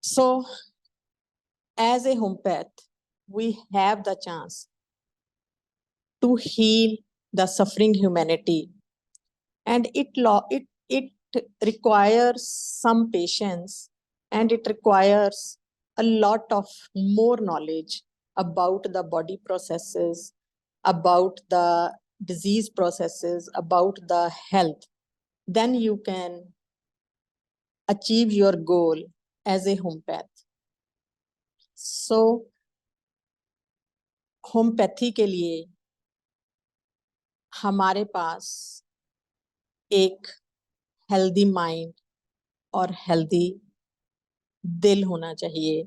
So, as a homeopath, we have the chance to heal the suffering humanity, and it requires some patience, and it requires a lot of more knowledge about the body processes, about the disease processes, about the health. Then you can achieve your goal as a homeopath. So homeopathy के लिए हमारे पास एक healthy mind और healthy दिल होना चाहिए।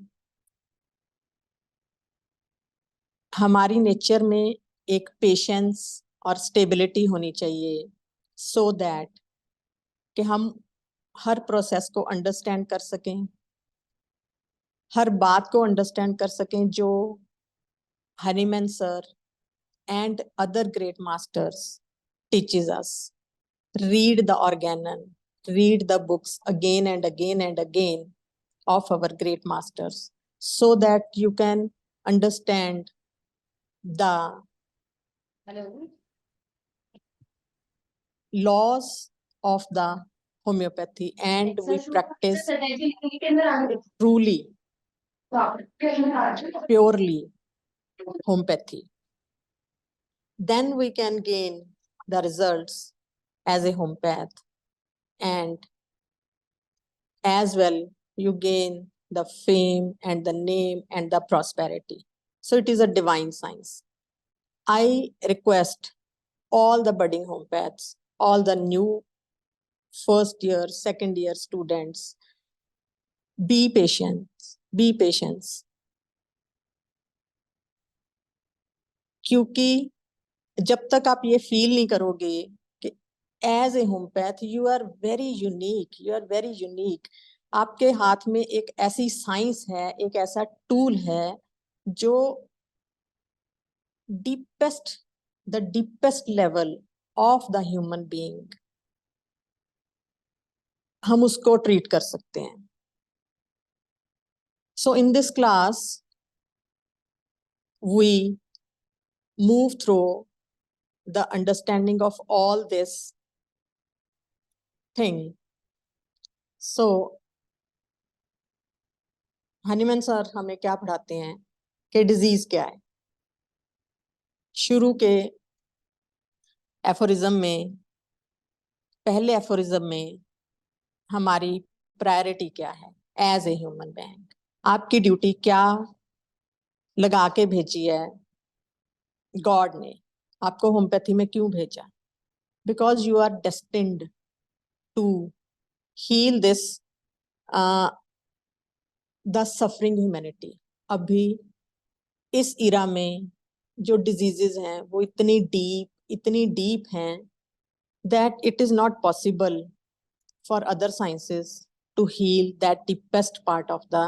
हमारी nature में एक पेशेंस और स्टेबिलिटी होनी चाहिए, सो दैट कि हम हर प्रोसेस को अंडरस्टैंड कर सकें, हर बात को अंडरस्टैंड कर सकें जो Hahnemann sir and other great masters teaches us. Read the organon, read the books again and again and again of our great masters, so that you can understand the laws of the homeopathy, and we practice truly, purely homeopathy. Then we can gain the results as a homeopath, and as well you gain the fame and the name and the prosperity. So it is a divine science. I request all the budding homeopaths, all the new first year, second year students, be patient, be patient. क्योंकि जब तक आप ये feel नहीं करोगे कि as a homeopath you are very unique, you are very unique, आपके हाथ में एक ऐसी साइंस है, एक ऐसा टूल है जो the deepest level of the human being, हम उसको ट्रीट कर सकते हैं. So in this class we move through the understanding of all this thing. So Hahnemann sir हमें क्या पढ़ाते हैं कि डिजीज क्या है. शुरू के एफोरिज्म में, पहले एफोरिज्म में हमारी प्रायोरिटी क्या है एज ए ह्यूमन बीइंग, आपकी ड्यूटी क्या लगा के भेजी है गॉड ने, आपको होम्योपैथी में क्यों भेजा? Because you are destined to heal this the suffering humanity. अभी इस इरा में जो डिजीजेस हैं वो इतनी डीप हैं that it is not possible for other sciences to heal that deepest part of the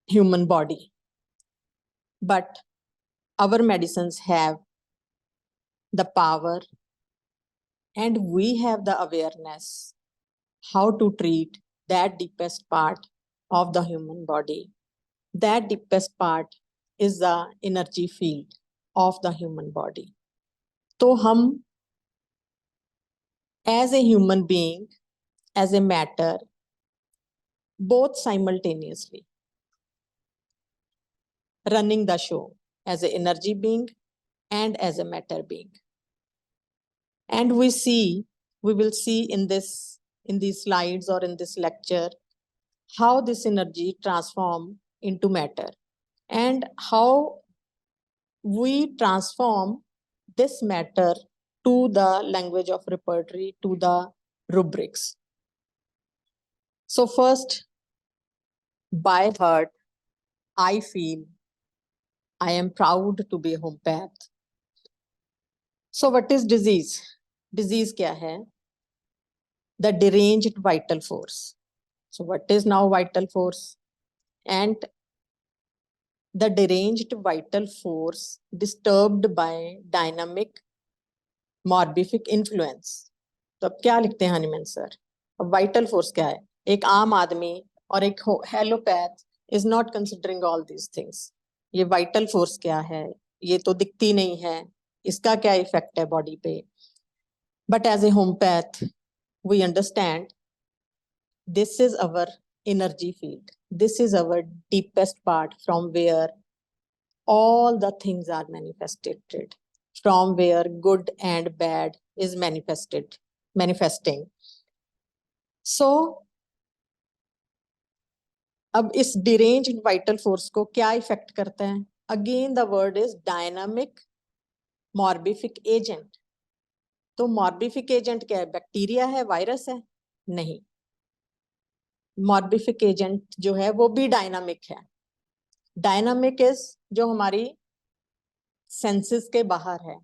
human body. But our medicines have the power, and we have the awareness how to treat that deepest part of the human body. That deepest part is the energy field of the human body. तो हम as a human being, as a matter, both simultaneously running the show as an energy being and as a matter being. And we will see in these slides or in this lecture how this energy transform into matter, and how we transform this matter to the language of repertory, to the rubrics. So first, by heart, I feel I am proud to be a homeopath. So what is disease? Disease क्या है? The deranged vital force. So what is now vital force? And the deranged vital force disturbed by dynamic morbific influence. तो अब क्या लिखते हैं Hahnemann sir? Vital force क्या है? एक आम आदमी और एक allopath is not considering all these things. ये वाइटल फोर्स क्या है? ये तो दिखती नहीं है, इसका क्या इफेक्ट है बॉडी पे? But as a homeopath we understand this is our energy field, this is our deepest part from where all the things are manifested, from where good and bad is manifesting. So अब इस deranged vital force को क्या effect करते हैं? Again the word is dynamic morbific agent. तो morbific agent क्या है? Bacteria है, वायरस है? नहीं, मॉर्बिफिक एजेंट जो है वो भी डायनामिक है। डायनामिक इज जो हमारी सेंसेस के बाहर है,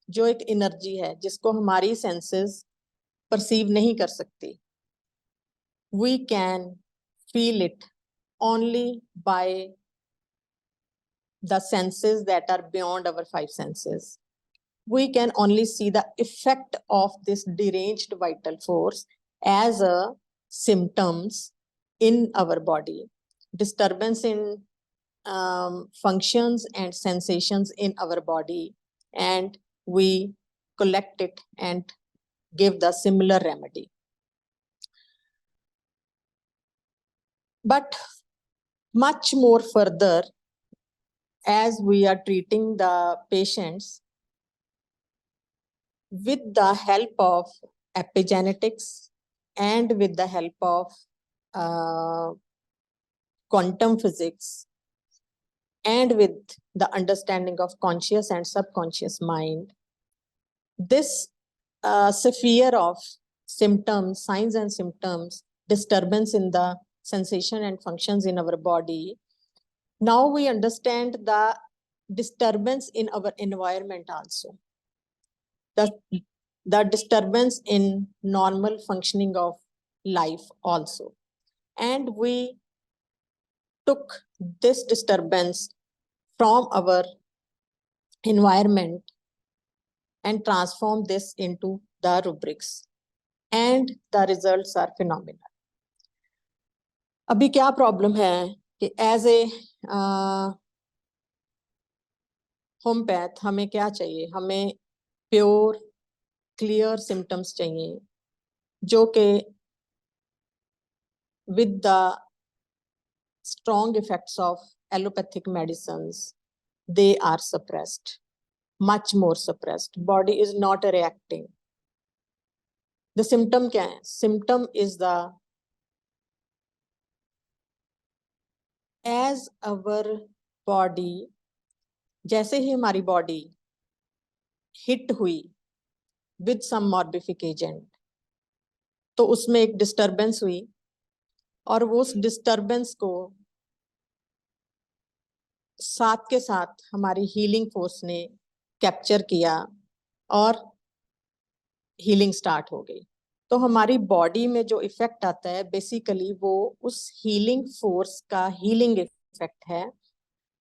जो एक एनर्जी है जिसको हमारी सेंसेस परसीव नहीं कर सकती। We can feel it only by the senses that are beyond our five senses. We can only see the effect of this deranged vital force as a symptoms in our body, disturbance in functions and sensations in our body, and we collect it and give the similar remedy. But much more further, as we are treating the patients with the help of epigenetics and with the help of quantum physics and with the understanding of conscious and subconscious mind, this sphere of symptoms, signs and symptoms, disturbance in the sensation and functions in our body, now we understand the disturbance in our environment also. The disturbance in normal functioning of life also. And we took this disturbance from our environment and transformed this into the rubrics. And the results are phenomenal. अभी क्या problem है कि as a homeopath हमें क्या चाहिए? हमें pure clear symptoms चाहिए जो कि with the strong effects of allopathic medicines, they are suppressed, much more suppressed. Body is not reacting. The symptom क्या है? Symptom is the as our body, जैसे ही हमारी बॉडी हिट हुई विद सम मॉर्बिफिक एजेंट, तो उसमें एक डिस्टरबेंस हुई और वो उस डिस्टरबेंस को साथ के साथ हमारी हीलिंग फोर्स ने कैप्चर किया और हीलिंग स्टार्ट हो गई। तो हमारी बॉडी में जो इफेक्ट आता है बेसिकली वो उस हीलिंग फोर्स का हीलिंग इफेक्ट है,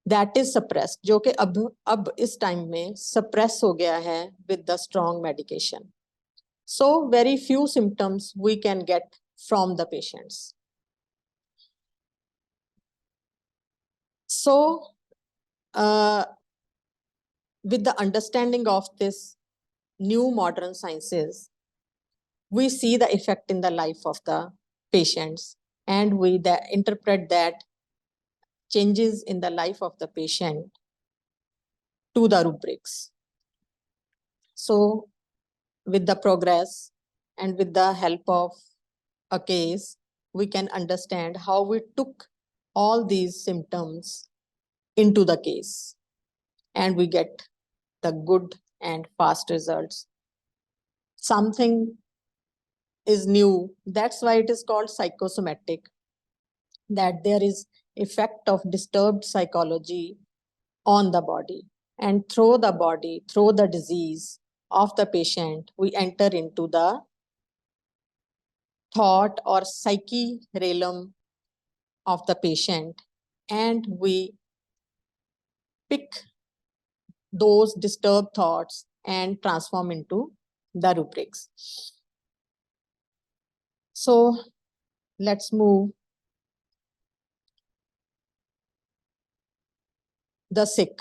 दैट इज सप्रेस्ड, जो कि अब इस टाइम में सप्रेस हो गया है with the strong medication. So very few symptoms we can get from the patients. So with the understanding of this new modern sciences, we see the effect in the life of the patients, and we interpret that changes in the life of the patient to the rubrics. So with the progress and with the help of a case, we can understand how we took all these symptoms into the case and we get the good and fast results. Something is new, that's why it is called psychosomatic, that there is effect of disturbed psychology on the body, and through the body, through the disease of the patient, we enter into the thought or psyche realm of the patient, and we pick those disturbed thoughts and transform into the rubrics. So let's move the sick.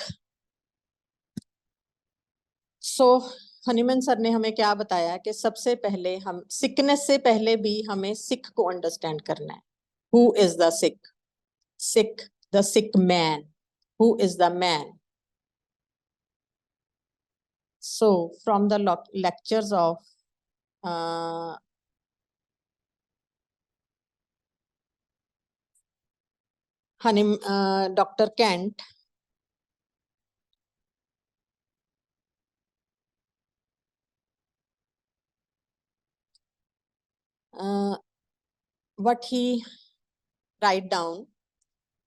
So Hahnemann sir ने हमें क्या बताया कि सबसे पहले हम sickness से पहले भी हमें सिक को अंडरस्टैंड करना है. Who is the sick? Sick, the sick man. Who is the man? So from the lectures of Dr. Kent, what he write down,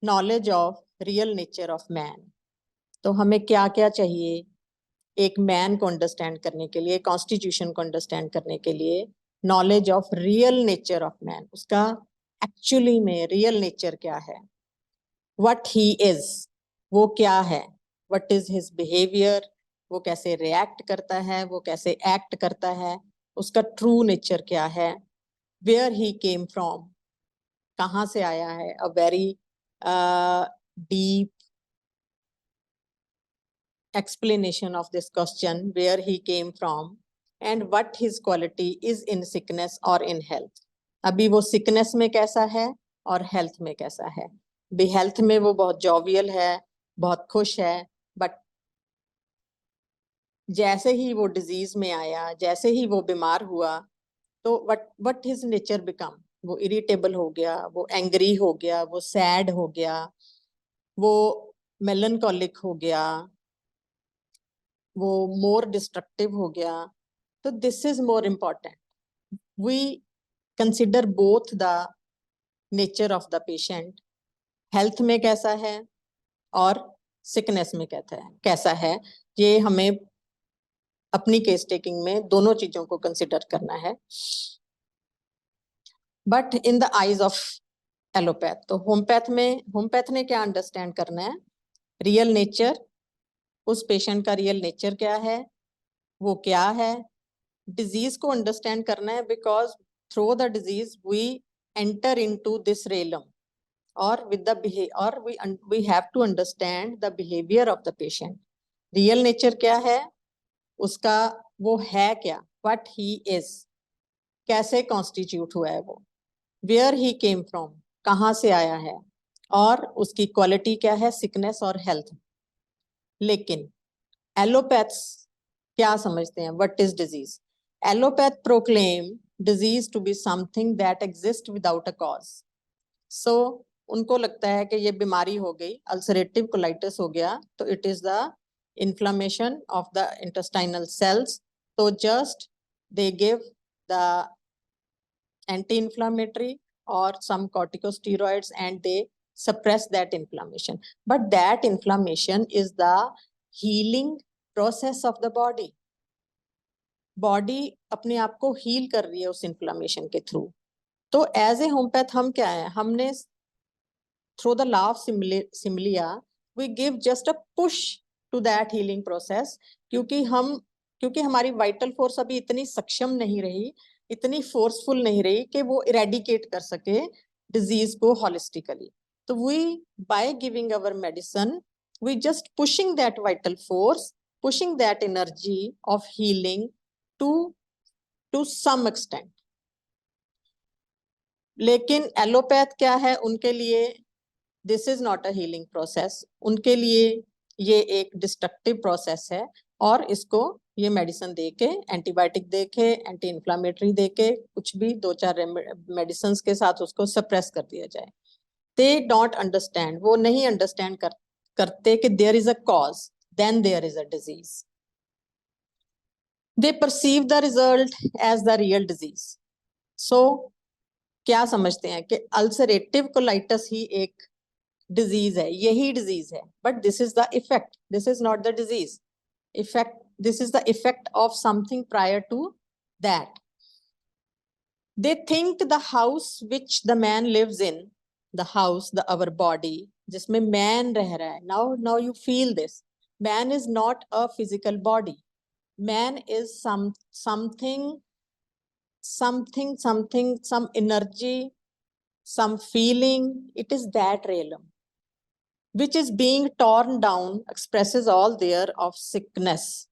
knowledge of real nature of man. तो हमें क्या क्या चाहिए एक मैन को understand करने के लिए, कॉन्स्टिट्यूशन को अंडरस्टैंड करने के लिए? Knowledge of real nature of man, उसका एक्चुअली में रियल नेचर क्या है, व्हाट ही इज, वो क्या है, व्हाट इज हिज बिहेवियर, वो कैसे रिएक्ट करता है, वो कैसे एक्ट करता है, उसका ट्रू नेचर क्या है, वेयर ही केम फ्रॉम, कहाँ से आया है, a very deep explanation of this question, where he came from and what his quality is in sickness or in health. अभी वो sickness में कैसा है और health में कैसा है. भी health में वो बहुत jovial है, बहुत खुश है, but जैसे ही वो disease में आया, जैसे ही वो बीमार हुआ, तो what his nature become, वो irritable हो गया, वो angry हो गया, वो sad हो गया, वो melancholic हो गया, वो मोर डिस्ट्रक्टिव हो गया. तो this is more important. We consider both the nature of the patient, health में कैसा है और सिकनेस में कैसा है. ये हमें अपनी केस टेकिंग में दोनों चीजों को कंसिडर करना है. But in the eyes of allopath, तो होम्योपैथ ने क्या अंडरस्टैंड करना है, रियल नेचर, उस पेशेंट का रियल नेचर क्या है, वो क्या है. डिजीज को अंडरस्टैंड करना है, because through the disease we enter into this realm, और विद द और we have to understand the behaviour of the patient. Real nature क्या है उसका, वो है क्या, व्हाट ही इज, कैसे कॉन्स्टिट्यूट हुआ है वो, वेयर ही केम फ्रॉम, कहाँ से आया है, और उसकी क्वालिटी क्या है सिकनेस और हेल्थ. लेकिन एलोपैथ्स क्या समझते हैं, what is disease. Allopath proclaim disease to be something that exists without a cause. So उनको लगता है कि ये बीमारी हो गई, अल्सरेटिव कोलाइटिस हो गया, तो it is the inflammation of the intestinal cells. So just they give the anti-inflammatory or some corticosteroids and they suppress that inflammation. But that inflammation is the healing process of the body. Body अपने आप को heal कर रही है उस inflammation के through. तो as a homeopath हम क्या है, हमने through the law of similia we give just a push to that healing process, क्योंकि हमारी वाइटल फोर्स अभी इतनी सक्षम नहीं रही, इतनी फोर्सफुल नहीं रही कि वो इरेडिकेट कर सके डिजीज को होलिस्टिकली. तो we by giving our medicine we just pushing that vital force, pushing that energy of healing to some extent. लेकिन एलोपैथ क्या है उनके लिए, this is not a healing process, उनके लिए ये एक डिस्ट्रक्टिव प्रोसेस है, और इसको ये मेडिसिन देके, एंटीबायोटिक देके, एंटी इन्फ्लामेटरी देके, कुछ भी 2-4 मेडिसिन के साथ उसको सप्रेस कर दिया जाए. दे डोंट अंडरस्टैंड, वो नहीं अंडरस्टैंड करते कि there is a cause, then there is a disease. They perceive the result as the real disease. So क्या समझते हैं कि अल्सरेटिव कोलाइटिस ही एक डिजीज है, यही डिजीज है, but this is the effect, this is not the disease. Effect, this is the effect of something prior to that. They think the house which the man lives in, the house, the our body, जिसमें man रह रहा है. Now you feel this. Man is not a physical body. Man is something something, some energy, some feeling. It is that realm which is being torn down, expresses all there of sickness.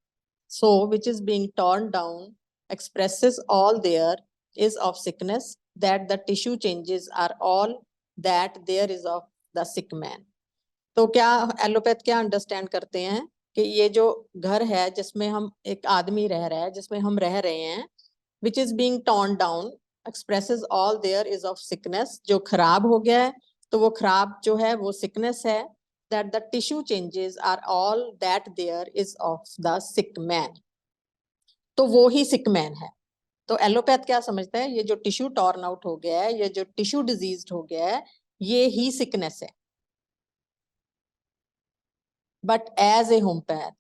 So, which is being torn down, expresses all there is of sickness, that the tissue changes are all that there is of the sick man. तो क्या allopath क्या understand करते हैं कि ये जो घर है जिसमें हम एक आदमी रह रहा है, जिसमें हम रह रहे हैं, which is being torn down, expresses all there is of sickness, जो खराब हो गया है, तो वो खराब जो है वो sickness है, that the tissue changes are all that there is of the sick man. तो वो ही sick man है. तो एलोपैथ क्या समझता है, ये जो टिश्यू टॉर्न आउट हो गया है, ये जो टिश्यू डिजीज्ड हो गया है, ये ही सिकनेस है. But as a homeopath,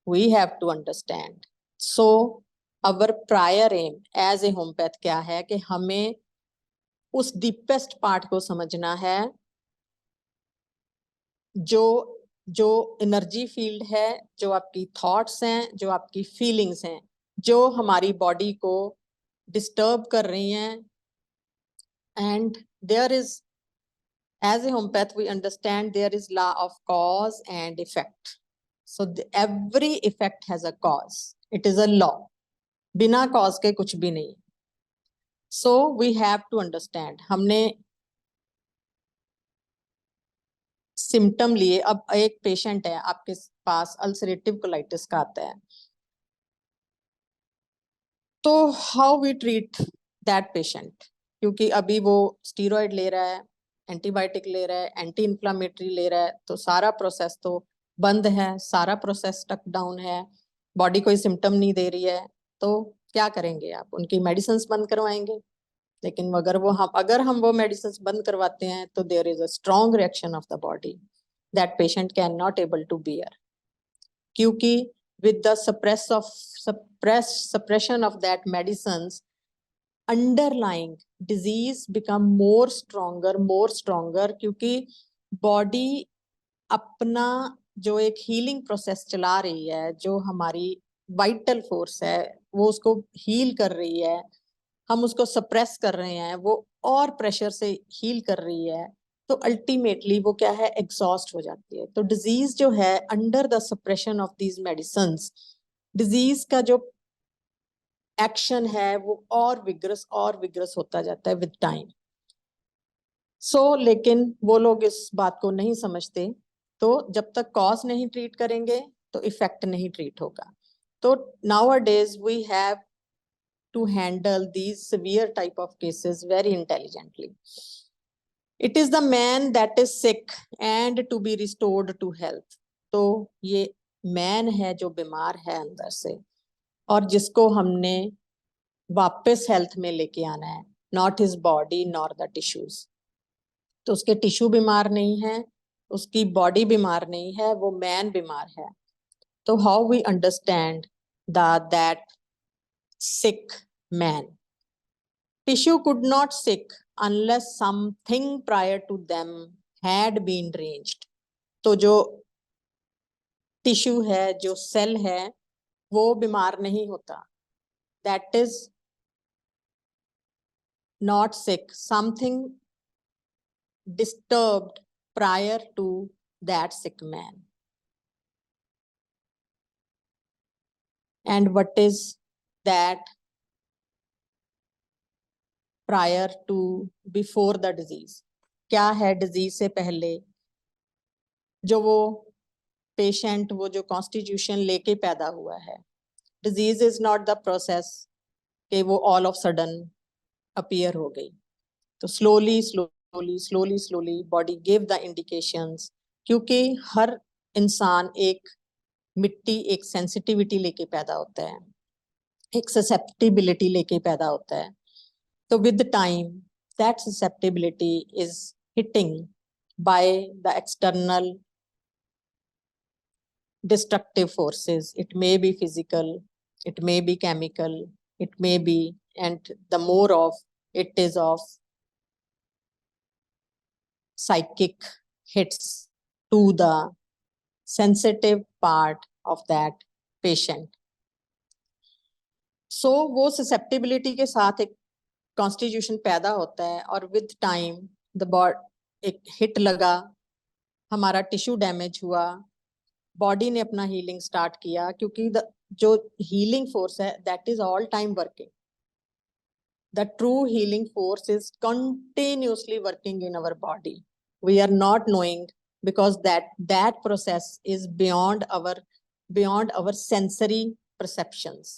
we have to understand. So our prior aim as a homeopath क्या है कि हमें उस डीपेस्ट पार्ट को समझना है, जो एनर्जी फील्ड है, जो आपकी थॉट्स हैं, जो आपकी फीलिंग्स हैं, जो हमारी बॉडी को डिस्टर्ब कर रही हैं. And there is, as a homeopath we understand there is law of cause and effect. So every effect has a cause. It is a law. बिना cause के कुछ भी नहीं. So we have to understand. हमने symptom लिए. अब एक patient है आपके पास, अल्सरेटिव कोलाइटिस का आता है, तो how we treat that patient, क्योंकि अभी वो स्टीरॉयड ले रहा है, एंटीबायोटिक ले रहा है, एंटी इन्फ्लामेटरी ले रहा है, तो सारा प्रोसेस तो बंद है, सारा प्रोसेस स्टक डाउन है, बॉडी कोई सिम्टम नहीं दे रही है, तो क्या करेंगे आप? उनकी मेडिसिन बंद करवाएंगे. लेकिन अगर हम वो मेडिसिन बंद करवाते हैं तो there is a strong reaction of the body that patient can not able to bear, क्योंकि with the suppression of that medicines, underlying disease become more stronger, क्योंकि बॉडी अपना जो एक हीलिंग प्रोसेस चला रही है, जो हमारी वाइटल फोर्स है, वो उसको हील कर रही है, हम उसको सप्रेस कर रहे हैं, वो और प्रेशर से हील कर रही है, तो अल्टीमेटली वो क्या है, एग्जॉस्ट हो जाती है. तो डिजीज जो है, under the suppression of these medicines, disease का जो एक्शन है वो और विग्रस होता जाता है विद टाइम. सो लेकिन वो लोग इस बात को नहीं समझते. तो जब तक कॉज नहीं ट्रीट करेंगे तो इफेक्ट नहीं ट्रीट होगा. तो nowadays we have to handle these severe type of cases very intelligently. It is the man that is sick and to be restored to health. तो ये मैन है जो बीमार है अंदर से, और जिसको हमने वापस हेल्थ में लेके आना है, not his body nor the tissues. तो उसके टिश्यू बीमार नहीं है, उसकी बॉडी बीमार नहीं है, वो मैन बीमार है. तो how we understand that sick man? Tissue could not sick unless something prior to them had been arranged. तो जो टिश्यू है, जो सेल है, वो बीमार नहीं होता. That is not sick. Something disturbed prior to that sick man. And what is that prior to, before the disease? क्या है डिजीज से पहले? जो वो पेशेंट, वो जो कॉन्स्टिट्यूशन लेके पैदा हुआ है. Disease is not the process कि वो ऑल ऑफ सडन अपीयर हो गई. तो slowly body give the indications, क्योंकि हर इंसान एक एक सेंसिटिविटी लेके पैदा होता है, एक ससेप्टिबिलिटी लेके पैदा होता है. तो with time that susceptibility is hitting by the external destructive forces. It may be physical, it may be chemical, it may be, and the more of it is of psychic hits to the sensitive part of that patient. So वो susceptibility के साथ एक constitution पैदा होता है और with time the body एक hit लगा, हमारा टिश्यू डैमेज हुआ, बॉडी ने अपना हीलिंग स्टार्ट किया, क्योंकि जो हीलिंग फोर्स है that is all time working. The true healing force is continuously working in our body. We are not knowing because that process is beyond our sensory perceptions.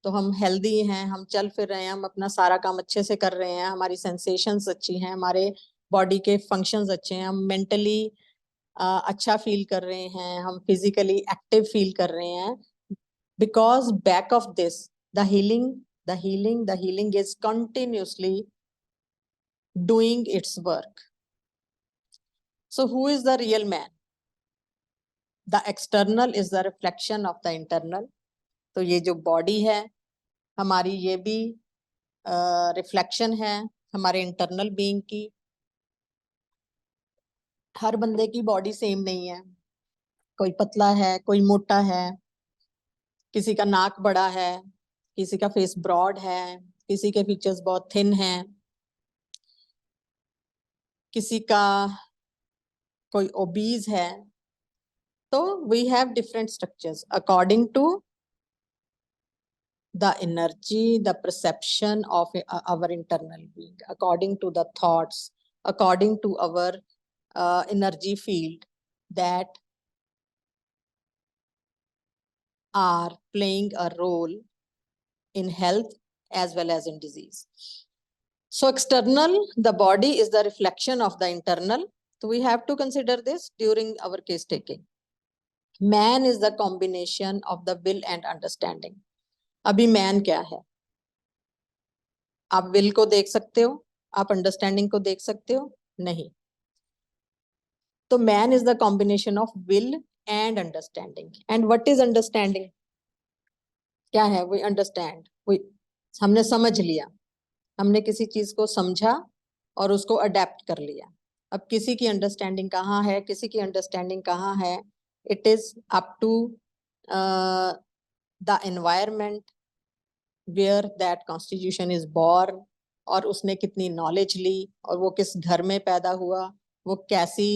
तो हम healthy हैं, हम चल फिर रहे हैं, हम अपना सारा काम अच्छे से कर रहे हैं, हमारी सेंसेशंस अच्छी हैं, हमारे बॉडी के फंक्शंस अच्छे हैं, हम मेंटली अच्छा फील कर रहे हैं, हम फिजिकली एक्टिव फील कर रहे हैं. Because back of this the healing is continuously doing its work. So who is the real man? The external is the reflection of the internal. तो ये जो बॉडी है हमारी, ये भी रिफ्लेक्शन है हमारे इंटरनल बीइंग की. हर बंदे की बॉडी सेम नहीं है, कोई पतला है, कोई मोटा है, किसी का नाक बड़ा है, किसी का फेस ब्रॉड है, किसी के फीचर्स बहुत थिन हैं, किसी का कोई ओबीज है. तो we have different structures according to the energy, the perception of our internal being, according to the thoughts, according to our energy field that are playing a role in health as well as in disease. So external, the body is the reflection of the internal. So we have to consider this during our case taking. Man is the combination of the will and understanding. अभी man क्या है? आप will को देख सकते हो, आप understanding को देख सकते हो? नहीं. तो man is the combination of will and understanding. And what is understanding? क्या है? वी अंडरस्टैंड, हमने समझ लिया, हमने किसी चीज को समझा और उसको अडेप्ट कर लिया. अब किसी की अंडरस्टैंडिंग कहाँ है, किसी की अंडरस्टैंडिंग कहाँ है? It is up to the environment where that constitution is born, और उसने कितनी नॉलेज ली, और वो किस घर में पैदा हुआ, वो कैसी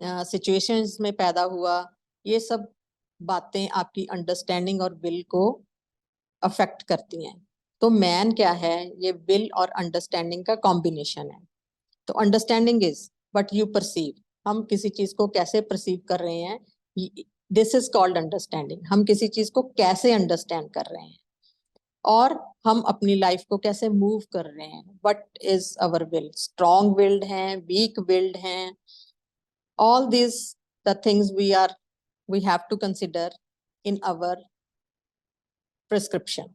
सिचुएशंस में पैदा हुआ. ये सब बातें आपकी अंडरस्टैंडिंग और विल को अफेक्ट करती हैं. तो मैन क्या है? ये विल और अंडरस्टैंडिंग का कॉम्बिनेशन है. तो understanding is what you perceive. हम किसी चीज को कैसे परसीव कर रहे हैं, दिस इज कॉल्ड अंडरस्टैंडिंग. हम किसी चीज को कैसे अंडरस्टैंड कर रहे हैं और हम अपनी लाइफ को कैसे मूव कर रहे हैं. What is our will? Strong willed हैं, वीक विल्ड हैं. All this the things we have to consider in our prescription.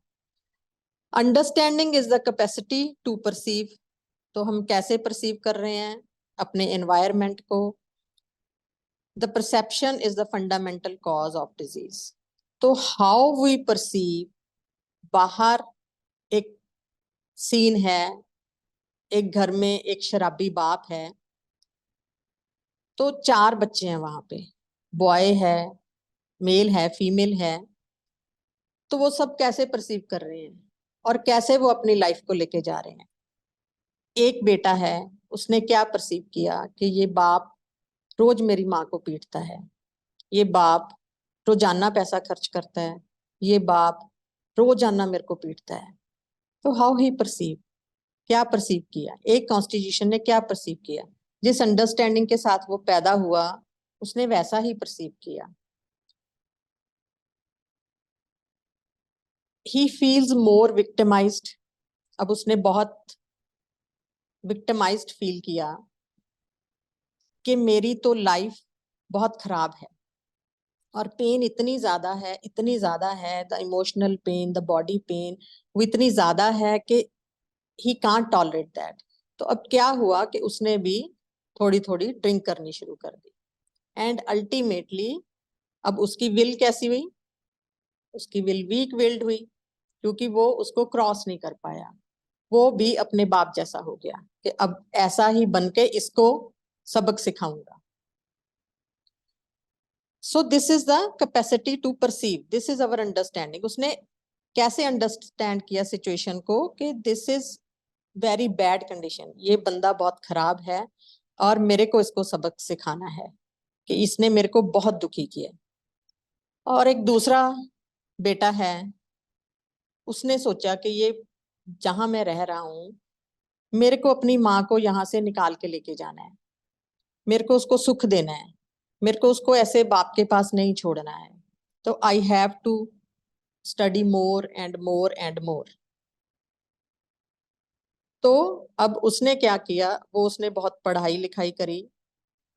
Understanding is the capacity to perceive. तो हम कैसे परसीव कर रहे हैं अपने एनवायरमेंट को. The perception is the fundamental cause of disease. तो हाउ वी परसीव, बाहर एक सीन है, एक घर में एक शराबी बाप है, तो 4 बच्चे हैं वहां पे, बॉय है, मेल है, फीमेल है. तो वो सब कैसे परसीव कर रहे हैं और कैसे वो अपनी लाइफ को लेके जा रहे हैं. एक बेटा है, उसने क्या परसीव किया कि ये बाप रोज मेरी माँ को पीटता है, ये बाप रोजाना पैसा खर्च करता है, ये बाप रोजाना मेरे को पीटता है. तो हाउ ही परसीव, क्या परसीव किया? एक कॉन्स्टिट्यूशन ने क्या परसीव किया? जिस अंडरस्टैंडिंग के साथ वो पैदा हुआ उसने वैसा ही परसीव किया. He feels more victimised. अब उसने बहुत विक्टिमाइज्ड फील किया कि मेरी तो लाइफ बहुत खराब है और पेन इतनी ज्यादा है, इतनी ज्यादा है, the emotional pain, the body pain, वो इतनी ज्यादा है कि he can't tolerate that. तो अब क्या हुआ कि उसने भी थोड़ी थोड़ी ड्रिंक करनी शुरू कर दी. एंड अल्टीमेटली अब उसकी विल कैसी हुई? उसकी विल वीक विल्ड हुई, क्योंकि वो उसको क्रॉस नहीं कर पाया. वो भी अपने बाप जैसा हो गया कि अब ऐसा ही बन के इसको सबक सिखाऊंगा. So this is the capacity to perceive, this is our understanding. उसने कैसे अंडरस्टैंड किया सिचुएशन को कि this is very bad condition, ये बंदा बहुत खराब है और मेरे को इसको सबक सिखाना है कि इसने मेरे को बहुत दुखी किया। और एक दूसरा बेटा है, उसने सोचा कि ये जहां मैं रह रहा हूं, मेरे को अपनी माँ को यहाँ से निकाल के लेके जाना है, मेरे को उसको सुख देना है, मेरे को उसको ऐसे बाप के पास नहीं छोड़ना है, तो I have to study more and more and more. तो अब उसने क्या किया, वो उसने बहुत पढ़ाई लिखाई करी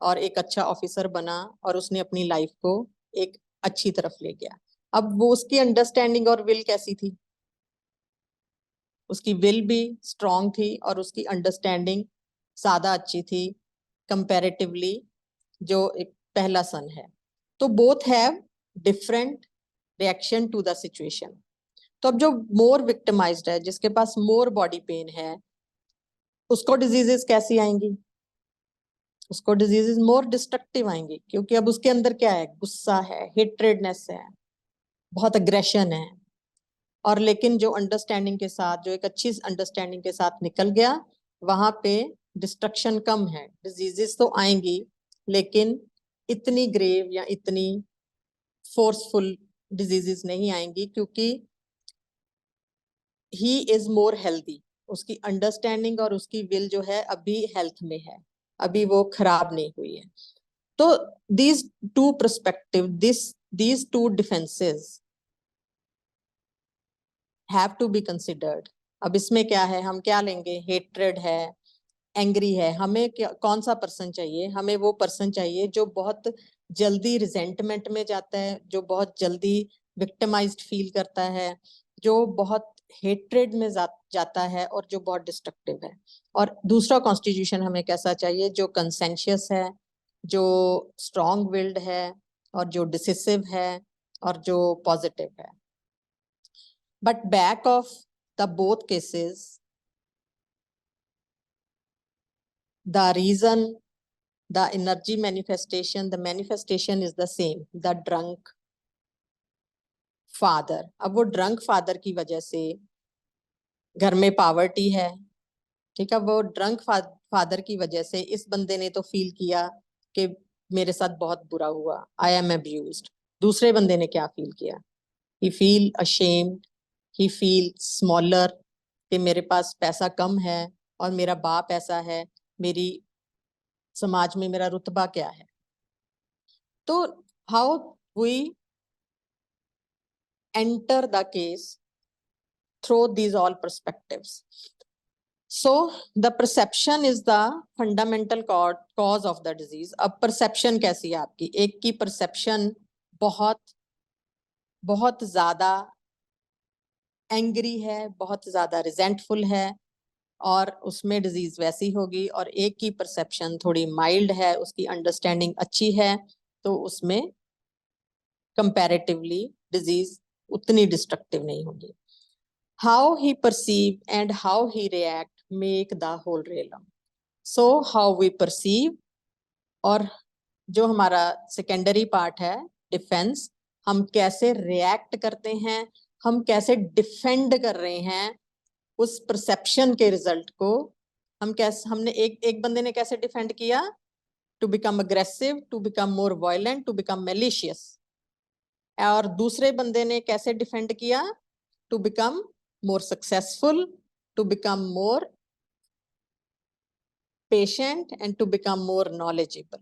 और एक अच्छा ऑफिसर बना और उसने अपनी लाइफ को एक अच्छी तरफ ले गया। अब वो उसकी अंडरस्टैंडिंग और विल कैसी थी, उसकी विल भी स्ट्रांग थी और उसकी अंडरस्टैंडिंग ज्यादा अच्छी थी कंपैरेटिवली जो एक पहला सन है। तो both have different reaction to the situation. तो अब जो मोर विक्टिमाइज्ड है, जिसके पास मोर बॉडी पेन है, उसको डिजीजेस कैसी आएंगी, उसको डिजीजेस मोर डिस्ट्रक्टिव आएंगी, क्योंकि अब उसके अंदर क्या है, गुस्सा है, हेट्रेडनेस है, बहुत अग्रेशन है। और लेकिन जो अंडरस्टैंडिंग के साथ, जो एक अच्छी अंडरस्टैंडिंग के साथ निकल गया, वहां पे डिस्ट्रक्शन कम है, डिजीजेस तो आएंगी लेकिन इतनी ग्रेव या इतनी फोर्सफुल डिजीजेस नहीं आएंगी, क्योंकि ही इज मोर हेल्दी, उसकी अंडरस्टैंडिंग और उसकी विल जो है अभी हेल्थ में है, अभी वो खराब नहीं हुई है। तो these two perspective, these two defenses have to be considered। अब इसमें क्या है, हम क्या लेंगे, हेट्रेड है, एंग्री है, हमें क्या, कौन सा पर्सन चाहिए, हमें वो पर्सन चाहिए जो बहुत जल्दी रिजेंटमेंट में जाता है, जो बहुत जल्दी विक्टिमाइज्ड फील करता है, जो बहुत हेट्रेड में जाता है और जो बहुत डिस्ट्रक्टिव है। और दूसरा कॉन्स्टिट्यूशन हमें कैसा चाहिए, जो कंसेंशियस है, जो स्ट्रॉन्ग विल्ड है और जो डिसिसिव है और जो पॉजिटिव है। But back of the both cases, the reason, the energy manifestation, the manifestation is the same, the drunk father। अब वो ड्रंक फादर की वजह से घर में पावर्टी है, ठीक है, वो ड्रंक फादर की वजह से इस बंदे ने तो फील किया कि मेरे साथ बहुत बुरा हुआ, आई एम अब्यूज्ड। दूसरे बंदे ने क्या फील किया, ही फील अशेम्ड, ही फील स्मॉलर, कि मेरे पास पैसा कम है और मेरा बाप ऐसा है, मेरी समाज में मेरा रुतबा क्या है। तो how we enter the case through these all perspectives। So the perception is the fundamental cause of the disease। अब perception कैसी है आपकी, एक की perception बहुत बहुत ज्यादा एंग्री है, बहुत ज्यादा रिजेंटफुल है और उसमें डिजीज वैसी होगी, और एक की परसेप्शन थोड़ी माइल्ड है, उसकी अंडरस्टैंडिंग अच्छी है, तो उसमें कंपैरेटिवली डिजीज उतनी डिस्ट्रक्टिव नहीं होगी। How he perceive and how he react make the whole realm। So how we perceive, और जो हमारा सेकेंडरी पार्ट है डिफेंस, हम कैसे रिएक्ट करते हैं, हम कैसे डिफेंड कर रहे हैं उस परसेप्शन के रिजल्ट को। हम कैसे, हमने एक बंदे ने कैसे डिफेंड किया, to become aggressive, to become more violent, to become malicious. और दूसरे बंदे ने कैसे डिफेंड किया, to become more successful, to become more patient and to become more knowledgeable।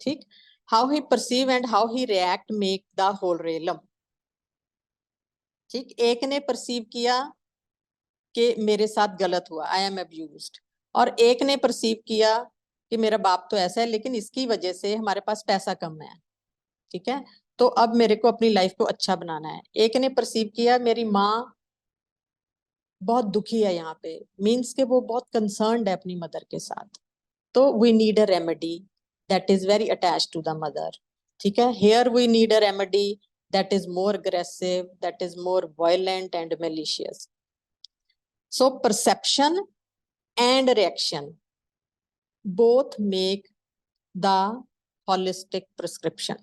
ठीक, how he perceive and how he react make the whole realm। ठीक, एक ने परसीव किया कि मेरे साथ गलत हुआ, आई एम अब्यूज्ड, और एक ने परसीव किया कि मेरा बाप तो ऐसा है लेकिन इसकी वजह से हमारे पास पैसा कम है, ठीक है, तो अब मेरे को अपनी लाइफ को अच्छा बनाना है। एक ने परसीव किया मेरी माँ बहुत दुखी है यहाँ पे, मीन्स के वो बहुत कंसर्न्ड है अपनी मदर के साथ, तो we need a remedy that is very attached to the mother. ठीक है, here we need a remedy that is more aggressive, that is more violent and malicious। So perception and reaction both make the holistic prescription।